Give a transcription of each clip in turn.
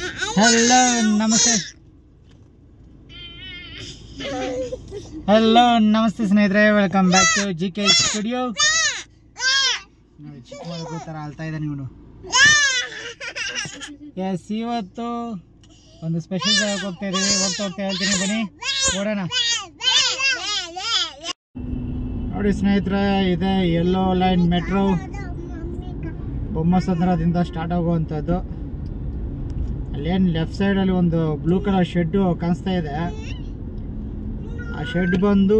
Hello ನಮಸ್ತೆ. Hello ನಮಸ್ತೆ ಸ್ನೇಹಿತರೆ, welcome back to GK studio. ನೋಡಿ ಚಿಕ್ಕ ಮಗು ಥರ ಅಳ್ತಾ ಇದ್ದಾನೆ ಇವನು. ಎಸ್, ಇವತ್ತು ಒಂದು ಸ್ಪೆಷಲ್ ಜಾಗಕ್ಕೆ ಹೋಗ್ತಾ ಇದ್ದೀವಿ. ಹೋಗ್ತಾ ಹೇಳ್ತೀನಿ, ಬನ್ನಿ ಓಡೋಣ. ನೋಡಿ ಸ್ನೇಹಿತರೆ, ಇದೆ ಯೆಲ್ಲೋ ಲೈನ್ ಮೆಟ್ರೋ, ಬೊಮ್ಮಸಂದ್ರದಿಂದ ಸ್ಟಾರ್ಟ್ ಆಗುವಂಥದ್ದು. ಅಲ್ಲೇನು ಲೆಫ್ಟ್ ಸೈಡಲ್ಲಿ ಒಂದು ಬ್ಲೂ ಕಲರ್ ಶೆಡ್ಡು ಕಾಣಿಸ್ತಾ ಇದೆ. ಆ ಶೆಡ್ ಬಂದು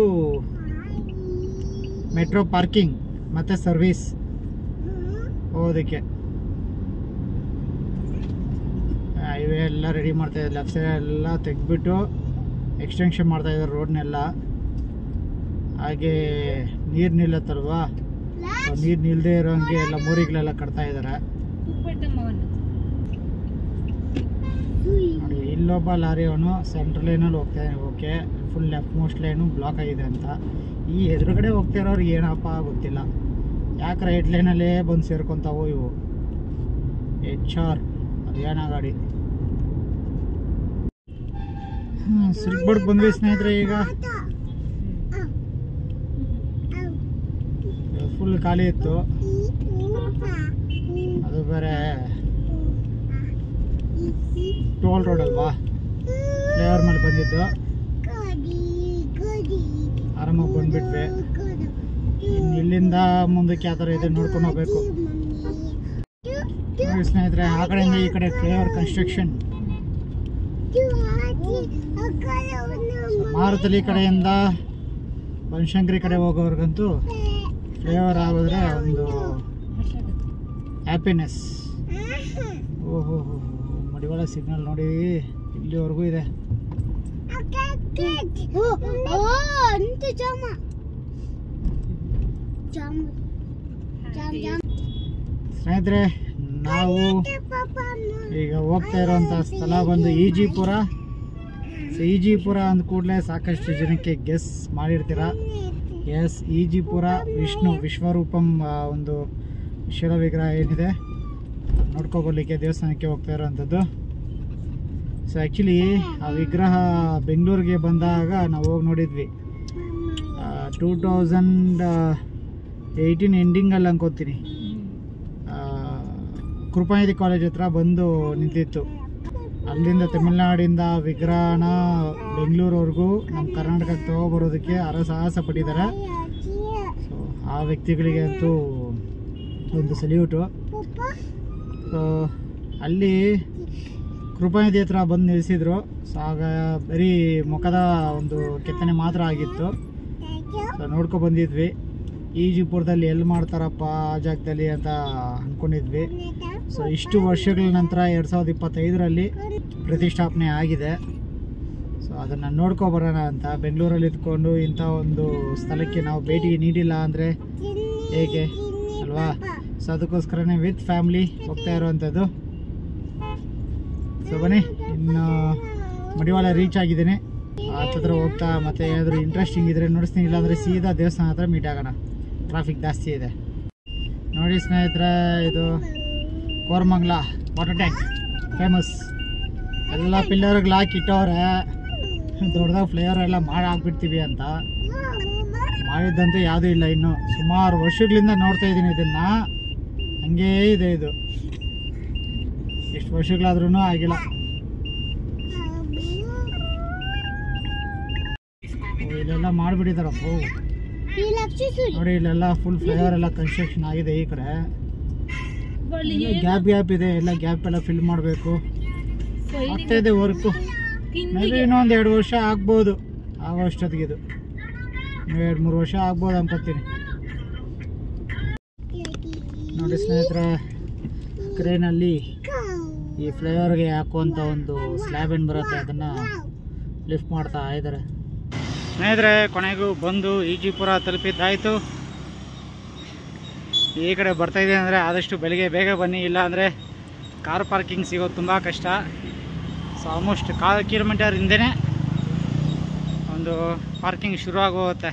ಮೆಟ್ರೋ ಪಾರ್ಕಿಂಗ್ ಮತ್ತು ಸರ್ವಿಸ್ ಹೋಗೋದಕ್ಕೆ. ಹೈವೇ ಎಲ್ಲ ರೆಡಿ ಮಾಡ್ತಾಯಿದ್ದಾರೆ. ಲೆಫ್ಟ್ ಸೈಡ್ ಎಲ್ಲ ತೆಗೆದ್ಬಿಟ್ಟು ಎಕ್ಸ್ಟೆನ್ಷನ್ ಮಾಡ್ತಾಯಿದ್ದಾರೆ ರೋಡ್ನೆಲ್ಲ. ಹಾಗೆ ನೀರು ನಿಲ್ಲತ್ತಲ್ವಾ, ನೀರು ನಿಲ್ಲದೆ ಇರೋಂಗೆ ಎಲ್ಲ ಮೋರಿಗಳೆಲ್ಲ ಕಟ್ತಾ ಇದ್ದಾರೆ. ನೋಡಿ, ಇಲ್ಲೊಬ್ಬ ಲಾರಿಯವನು ಸೆಂಟ್ರಲ್ ಲೈನಲ್ಲಿ ಹೋಗ್ತಾ ಇದ್ದಾನೆ. Okay, full left most line block ಆಗಿದೆ ಅಂತ. ಈ ಎದುರುಗಡೆ ಹೋಗ್ತಾ ಇರೋರಿಗೆ ಏನಪ್ಪ ಗೊತ್ತಿಲ್ಲ, ಯಾಕೆ ರೈಟ್ ಲೈನಲ್ಲೇ ಬಂದು ಸೇರ್ಕೊತಾವೋ ಇವು. HR ಹರಿಯಾಣ ಗಾಡಿ. ಸಿಲ್ಕ್ಬೋರ್ಡ್ ಬಂದ್ವಿ ಸ್ನೇಹಿತರೆ. ಈಗ ಫುಲ್ ಖಾಲಿ ಇತ್ತು, ಅದು ಬೇರೆ ಟೋಲ್ ರೋಡ್ ಅಲ್ವಾ, ಫ್ಲೇವರ್ ಮೇಲೆ ಬಂದಿದ್ದು. ಆರಾಮಾಗಿ ಬಂದ್ಬಿಟ್ವಿ. ಇಲ್ಲಿಂದ ಮುಂದಕ್ಕೆ ಯಾವ ಥರ ಇದೆ ನೋಡ್ಕೊಂಡು ಹೋಗ್ಬೇಕು. ನೋಡಿ ಸ್ನೇಹಿತರೆ, ಆ ಕಡೆಯಿಂದ ಈ ಕಡೆ ಫ್ಲೇವರ್ ಕನ್ಸ್ಟ್ರಕ್ಷನ್. ಮಾರುತಲಿ ಕಡೆಯಿಂದ ಬನಶಂಕರಿ ಕಡೆ ಹೋಗೋರ್ಗಂತೂ ಫ್ಲೇವರ್ ಆಗಿದ್ರೆ ಒಂದು ಹ್ಯಾಪಿನೆಸ್. ಓಹೋ, ಮಡಿವಾಳ ಸಿಗ್ನಲ್ ನೋಡಿ ಇಲ್ಲಿವರೆಗೂ ಇದೆ. ಸ್ನೇಹಿತರೆ, ನಾವು ಈಗ ಹೋಗ್ತಾ ಇರೋಂಥ ಸ್ಥಳ ಬಂದು ಈಜಿಪುರ. ಈಜಿಪುರ ಅಂದ ಕೂಡಲೇ ಸಾಕಷ್ಟು ಜನಕ್ಕೆ ಗೆಸ್ ಮಾಡಿರ್ತೀರ. ಎಸ್, ಈಜಿಪುರ ವಿಶ್ವರೂಪಂ ಒಂದು ಶಿಲ ವಿಗ್ರಹ ಏನಿದೆ ನೋಡ್ಕೊಬರ್ಲಿಕ್ಕೆ ದೇವಸ್ಥಾನಕ್ಕೆ ಹೋಗ್ತಾ ಇರೋವಂಥದ್ದು. ಸೊ ಆ್ಯಕ್ಚುಲಿ ಆ ವಿಗ್ರಹ ಬೆಂಗಳೂರಿಗೆ ಬಂದಾಗ ನಾವು ಹೋಗಿ ನೋಡಿದ್ವಿ. 2018 ಎಂಡಿಂಗಲ್ಲಿ ಅನ್ಕೋತೀನಿ. ಕೃಪಾನಿಧಿ ಕಾಲೇಜ್ ಹತ್ರ ಬಂದು ನಿಂತಿತ್ತು. ಅಲ್ಲಿಂದ ತಮಿಳ್ನಾಡಿಂದ ವಿಗ್ರಹನ ಬೆಂಗಳೂರವರೆಗೂ ನಮ್ಮ ಕರ್ನಾಟಕಕ್ಕೆ ತಗೊಬರೋದಕ್ಕೆ ಹರಸಾಹಸ ಪಟ್ಟಿದ್ದಾರೆ. ಸೊ ಆ ವ್ಯಕ್ತಿಗಳಿಗೆ ಅಂತೂ ಒಂದು ಸಲ್ಯೂಟು. ಸೊ ಅಲ್ಲಿ ಕೃಪಾನಿಧಿ ಹತ್ರ ಬಂದು ನಿಲ್ಲಿಸಿದ್ರು. ಸೊ ಆಗ ಬರೀ ಮುಖದ ಒಂದು ಕೆತ್ತನೆ ಮಾತ್ರ ಆಗಿತ್ತು. ಸೊ ನೋಡ್ಕೊ ಬಂದಿದ್ವಿ. ಈಜಿಪುರದಲ್ಲಿ ಎಲ್ಲಿ ಮಾಡ್ತಾರಪ್ಪ ಆ ಜಾಗದಲ್ಲಿ ಅಂತ ಅಂದ್ಕೊಂಡಿದ್ವಿ. ಸೊ ಇಷ್ಟು ವರ್ಷಗಳ ನಂತರ 2025ರಲ್ಲಿ ಪ್ರತಿಷ್ಠಾಪನೆ ಆಗಿದೆ. ಸೊ ಅದನ್ನು ನೋಡ್ಕೊಬರೋಣ ಅಂತ ಬೆಂಗಳೂರಲ್ಲಿ ಇದ್ಕೊಂಡು ಇಂಥ ಒಂದು ಸ್ಥಳಕ್ಕೆ ನಾವು ಭೇಟಿ ನೀಡಿಲ್ಲ ಅಂದರೆ ಹೇಗೆ ಅಲ್ವಾ. ಸೊ ಅದಕ್ಕೋಸ್ಕರನೇ ವಿತ್ ಫ್ಯಾಮ್ಲಿ ಹೋಗ್ತಾ ಇರೋವಂಥದ್ದು. ಸೊ ಬನ್ನಿ, ಇನ್ನು ಮಡಿವಾಳ ರೀಚ್ ಆಗಿದ್ದೀನಿ. ಹತ್ತಿರ ಹೋಗ್ತಾ ಮತ್ತೆ ಏನಾದರೂ ಇಂಟ್ರೆಸ್ಟಿಂಗ್ ಇದ್ದರೆ ನೋಡಿಸ್ತೀನಿ, ಇಲ್ಲಾಂದರೆ ಸೀದಾ ದೇವಸ್ಥಾನ ಹತ್ರ ಮೀಟ್ ಆಗೋಣ. ಟ್ರಾಫಿಕ್ ಜಾಸ್ತಿ ಇದೆ. ನೋಡಿ ಸ್ನೇಹಿತರೆ, ಇದು ಕೋರಮಂಗಲ ವಾಟರ್ ಟ್ಯಾಂಕ್ ಫೇಮಸ್. ಎಲ್ಲ ಪಿಲ್ಲರ್ಗಳು ಹಾಕಿಟ್ಟವ್ರೆ, ದೊಡ್ಡದಾಗಿ ಫ್ಲೇವರ್ ಎಲ್ಲ ಮಾಡಿ ಹಾಕ್ಬಿಡ್ತೀವಿ ಅಂತ. ಮಾಡಿದ್ದಂತೂ ಯಾವುದೂ ಇಲ್ಲ. ಇನ್ನು ಸುಮಾರು ವರ್ಷಗಳಿಂದ ನೋಡ್ತಾ ಇದ್ದೀನಿ ಇದನ್ನು, ಹಂಗೇ ಇದೆ ಇದು. ಎಷ್ಟು ವರ್ಷಗಳಾದ್ರೂ ಆಗಿಲ್ಲ. ಇಲ್ಲೆಲ್ಲ ಮಾಡಿಬಿಟ್ಟಿದ್ದಾರಪ್ಪ ನೋಡಿ. ಇಲ್ಲೆಲ್ಲ ಫುಲ್ ಫ್ಲೇವರ್ ಎಲ್ಲ ಕನ್ಸ್ಟ್ರಕ್ಷನ್ ಆಗಿದೆ. ಈ ಕಡೆ ಗ್ಯಾಪ್ ಇದೆ, ಎಲ್ಲ ಗ್ಯಾಪ್ ಎಲ್ಲ ಫಿಲ್ ಮಾಡಬೇಕು. ಆಗ್ತಾ ಇದೆ ವರ್ಕು. ಮೇ ಬಿ ಇನ್ನೊಂದು 2 ವರ್ಷ ಆಗ್ಬೋದು ಆಗೋಷ್ಟೊತ್ತಿಗೆ. ಇದು 2-3 ವರ್ಷ ಆಗ್ಬೋದು ಅನ್ಕೋತೀನಿ. ನೋಡಿ ಸ್ನೇಹಿತರೆ, ಕ್ರೇನಲ್ಲಿ ಈ ಫ್ಲೇವರ್ಗೆ ಹಾಕುವಂಥ ಒಂದು ಸ್ಲ್ಯಾಬ್ ಏನು ಬರುತ್ತೆ ಅದನ್ನು ಲಿಫ್ಟ್ ಮಾಡ್ತಾ ಇದ್ದಾರೆ. ಸ್ನೇಹಿತರೆ, ಕೊನೆಗೂ ಬಂದು ಈಜಿಪುರ ತಲುಪಿದ್ದಾಯಿತು. ಈ ಕಡೆ ಬರ್ತಾಯಿದೆ ಅಂದರೆ ಆದಷ್ಟು ಬೆಳಿಗ್ಗೆ ಬೇಗ ಬನ್ನಿ, ಇಲ್ಲಾಂದರೆ ಕಾರ್ ಪಾರ್ಕಿಂಗ್ ಸಿಗೋದು ತುಂಬ ಕಷ್ಟ. ಸೊ ಆಲ್ಮೋಸ್ಟ್ 1/4 ಕಿಲೋಮೀಟರ್ ಹಿಂದೆಯೇ ಒಂದು ಪಾರ್ಕಿಂಗ್ ಶುರು ಆಗೋಗುತ್ತೆ.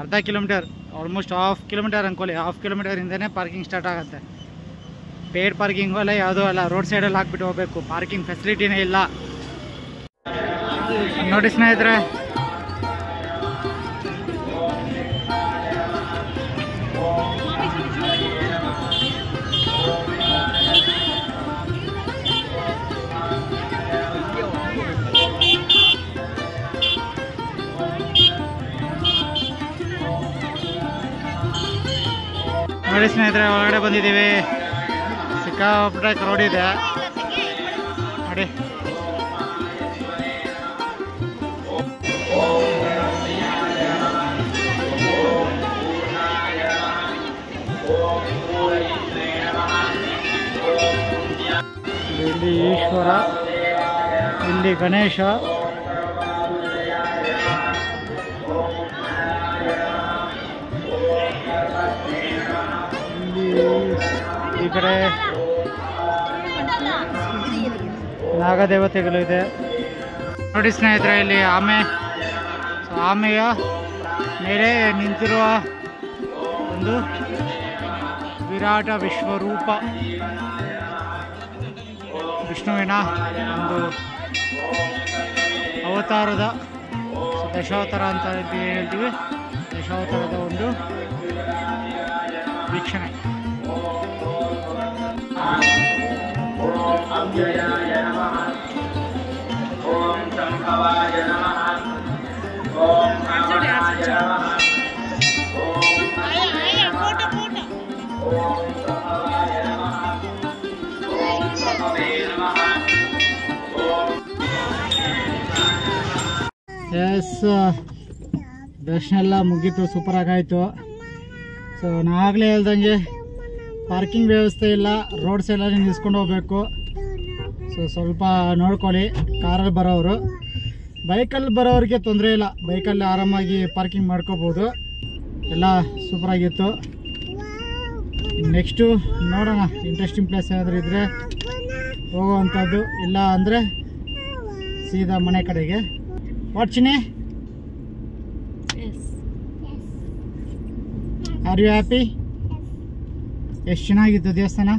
ಅರ್ಧ ಕಿಲೋಮೀಟರ್, ಆಲ್ಮೋಸ್ಟ್ 1/2 ಕಿಲೋಮೀಟರ್ ಅಂದ್ಕೊಳ್ಳಿ, 1/2 ಕಿಲೋಮೀಟರ್ ಹಿಂದೆಯೇ ಪಾರ್ಕಿಂಗ್ ಸ್ಟಾರ್ಟ್ ಆಗುತ್ತೆ. ಪೇಡ್ ಪಾರ್ಕಿಂಗು ಅಲ್ಲ ಯಾವುದೂ ಅಲ್ಲ, ರೋಡ್ ಸೈಡಲ್ಲಿ ಹಾಕ್ಬಿಟ್ಟು ಹೋಗ್ಬೇಕು. ಪಾರ್ಕಿಂಗ್ ಫೆಸಿಲಿಟಿನೇ ಇಲ್ಲ ನೋಡಿ ಸ್ನೇಹಿತರೆ. ನೋಡಿ ಸ್ನೇಹಿತರೆ, ಒಳಗಡೆ ಬಂದಿದ್ದೀವಿ. ಸಿಕ್ಕಾಪಟ್ಟೆ ಕ್ರೌಡ್ ಇದೆ ನೋಡಿ. ಇಲ್ಲಿ ಈಶ್ವರ, ಇಲ್ಲಿ ಗಣೇಶ, ಈ ಕಡೆ ನಾಗದೇವತೆಗಳು ಇದೆ ನೋಡಿ ಸ್ನೇಹಿತರೆ. ಇಲ್ಲಿ ಆಮೆ, ಆಮೆಯ ಮೇಲೆ ನಿಂತಿರುವ ಒಂದು ವಿರಾಟ ವಿಶ್ವರೂಪ ವಿಷ್ಣುವಿನ ಒಂದು ಅವತಾರದ, ದಶಾವತಾರ ಅಂತ ಹೇಳ್ತೀವಿ, ದಶಾವತಾರದ ಒಂದು ವೀಕ್ಷಣೆ. ಎಸ್, ದರ್ಶನ ಎಲ್ಲ ಮುಗೀತು, ಸೂಪರ್ ಆಗಾಯಿತು. ಸೊ ನಾವಾಗಲೇ ಹೇಳ್ದಂಗೆ ಪಾರ್ಕಿಂಗ್ ವ್ಯವಸ್ಥೆ ಇಲ್ಲ, ರೋಡ್ ಸೈಡಲ್ಲಿ ನಿಲ್ಸ್ಕೊಂಡು ಹೋಗ್ಬೇಕು. ಸೊ ಸ್ವಲ್ಪ ನೋಡ್ಕೊಳ್ಳಿ ಕಾರಲ್ಲಿ ಬರೋರು. ಬೈಕಲ್ಲಿ ಬರೋರಿಗೆ ತೊಂದರೆ ಇಲ್ಲ, ಬೈಕಲ್ಲಿ ಆರಾಮಾಗಿ ಪಾರ್ಕಿಂಗ್ ಮಾಡ್ಕೋಬೋದು. ಎಲ್ಲ ಸೂಪರಾಗಿತ್ತು. ನೆಕ್ಸ್ಟು ನೋಡೋಣ, ಇಂಟ್ರೆಸ್ಟಿಂಗ್ ಪ್ಲೇಸ್ ಏನಾದರೂ ಇದ್ದರೆ ಹೋಗೋವಂಥದ್ದು, ಇಲ್ಲ ಅಂದರೆ ಸೀದಾ ಮನೆ ಕಡೆಗೆ. What Chini, are you happy? ಎಷ್ಟು ಚೆನ್ನಾಗಿತ್ತು ದೇವಸ್ಥಾನ,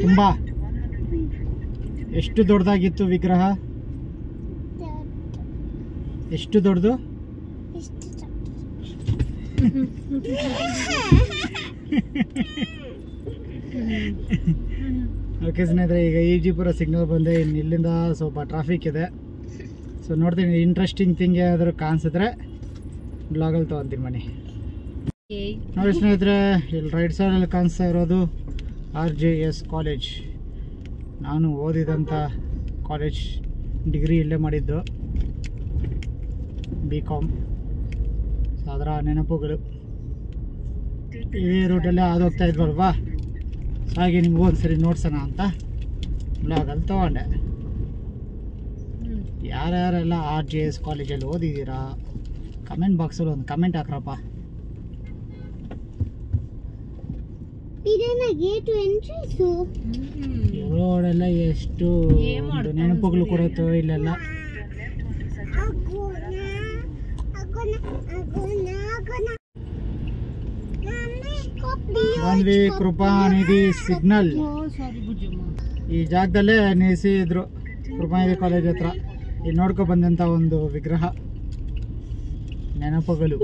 ತುಂಬ. ಎಷ್ಟು ದೊಡ್ಡದಾಗಿತ್ತು ವಿಗ್ರಹ, ಎಷ್ಟು ದೊಡ್ಡದು. ಓಕೆ ಸ್ನೇಹಿತರೆ, ಈಗ ಈಜಿಪುರ ಸಿಗ್ನಲ್ ಬಂದೆ. ಇನ್ನು ಇಲ್ಲಿಂದ ಸ್ವಲ್ಪ ಟ್ರಾಫಿಕ್ ಇದೆ. ಸೊ ನೋಡ್ತೀನಿ, ಇಂಟ್ರೆಸ್ಟಿಂಗ್ ಥಿಂಗ್ ಏನಾದರೂ ಕಾಣಿಸಿದ್ರೆ ಬ್ಲಾಗಲ್ಲಿ ತೊಗೊತೀನಿ ಬನ್ನಿ. ನೋಡಿ ಸ್ನೇಹಿತರೆ, ಇಲ್ಲಿ ರೈಟ್ ಸೈಡಲ್ಲಿ ಕಾಣಿಸ್ತಾ ಇರೋದು RJS ಕಾಲೇಜ್. ನಾನು ಓದಿದಂಥ ಕಾಲೇಜ್, ಡಿಗ್ರಿ ಇಲ್ಲೇ ಮಾಡಿದ್ದು, BCom. ಸೊ ಅದರ ನೆನಪುಗಳು ಇದೇ ರೂಟಲ್ಲೇ ಹಾದೋಗ್ತಾ ಇದ್ವಲ್ವಾ, ಸೊ ಹಾಗೆ ನಿಮಗೂ ಒಂದ್ಸರಿ ನೋಡ್ಸೋಣ ಅಂತ ಬ್ಲಾಗಲ್ಲಿ ತೊಗೊಂಡೆ. ಯಾರ್ಯಾರೆಲ್ಲ RJS ಕಾಲೇಜಲ್ಲಿ ಓದಿದ್ದೀರಾ ಕಮೆಂಟ್ ಬಾಕ್ಸಲ್ಲಿ ಒಂದು ಕಮೆಂಟ್ ಹಾಕ್ರಪ್ಪ. ರೋಡೆಲ್ಲ ಎಷ್ಟು ನೆನಪುಗಳು ಕೊಡುತ್ತೋ ಇಲ್ಲೆಲ್ಲ. ಬಂದ್ವಿ ಕೃಪಾನಿಧಿ ಸಿಗ್ನಲ್. ಈ ಜಾಗದಲ್ಲೇ ನಿಲ್ಲಿಸಿದ್ರು ಕೃಪಾನಿಧಿ ಕಾಲೇಜ್ ಹತ್ರ. ಇಲ್ಲಿ ನೋಡ್ಕೊ ಬಂದಂತ ಒಂದು ವಿಗ್ರಹ, ನೆನಪುಗಳು.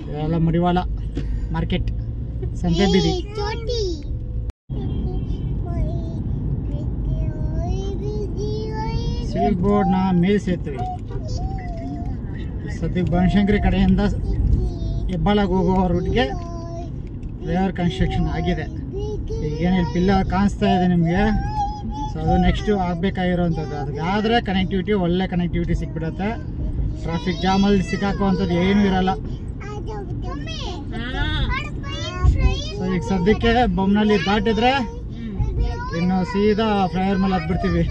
ಇದೆಲ್ಲ ಮಡಿವಾಳ ಮಾರ್ಕೆಟ್, ಸಂತೆ ಬೀದಿ. ಸಿಲ್ಕ್ ಬೋರ್ಡ್ನ ಮೇಲ್ಸೇತುವೆ ಸದ್ಯಕ್ಕೆ ಬನಶಂಕರಿ ಕಡೆಯಿಂದ ಹೆಬ್ಬಾಳಗೆ ಹೋಗೋ ರೂಟ್ಗೆ ಫ್ಲೈಓವರ್ ಕನ್ಸ್ಟ್ರಕ್ಷನ್ ಆಗಿದೆ. ಈಗೇನಿಲ್ಲಿ ಪಿಲ್ಲರ್ ಕಾಣಿಸ್ತಾ ಇದೆ ನಿಮಗೆ. ಸೊ ಅದು ನೆಕ್ಸ್ಟು ಆಗಬೇಕಾಗಿರೋವಂಥದ್ದು. ಅದಕ್ಕೆ ಆದರೆ ಕನೆಕ್ಟಿವಿಟಿ, ಒಳ್ಳೆ ಕನೆಕ್ಟಿವಿಟಿ ಸಿಕ್ಬಿಡುತ್ತೆ. ಟ್ರಾಫಿಕ್ ಜಾಮಲ್ಲಿ ಸಿಕ್ಕಾಕೋವಂಥದ್ದು ಏನೂ ಇರಲ್ಲ. ಸೊ ಈಗ ಸದ್ಯಕ್ಕೆ ಬೊಮ್ಮನಲ್ಲಿ ದಾಟಿದ್ರೆ ಇನ್ನು ಸೀದಾ ಫ್ಲೈಓವರ್ ಮೇಲೆ ಹತ್ಬಿಡ್ತೀವಿ.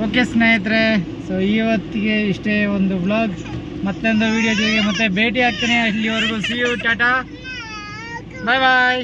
ಓಕೆ ಸ್ನೇಹಿತರೆ, ಸೊ ಇವತ್ತಿಗೆ ಇಷ್ಟೇ ಒಂದು ವ್ಲಾಗ್. ಮತ್ತೊಂದು ವಿಡಿಯೋ ಜೊತೆಗೆ ಮತ್ತೆ ಭೇಟಿ ಆಗ್ತೀನಿ. ಅಲ್ಲಿವರೆಗೂ ಸಿ ಯು, ಟಾಟಾ, ಬಾಯ್ ಬಾಯ್.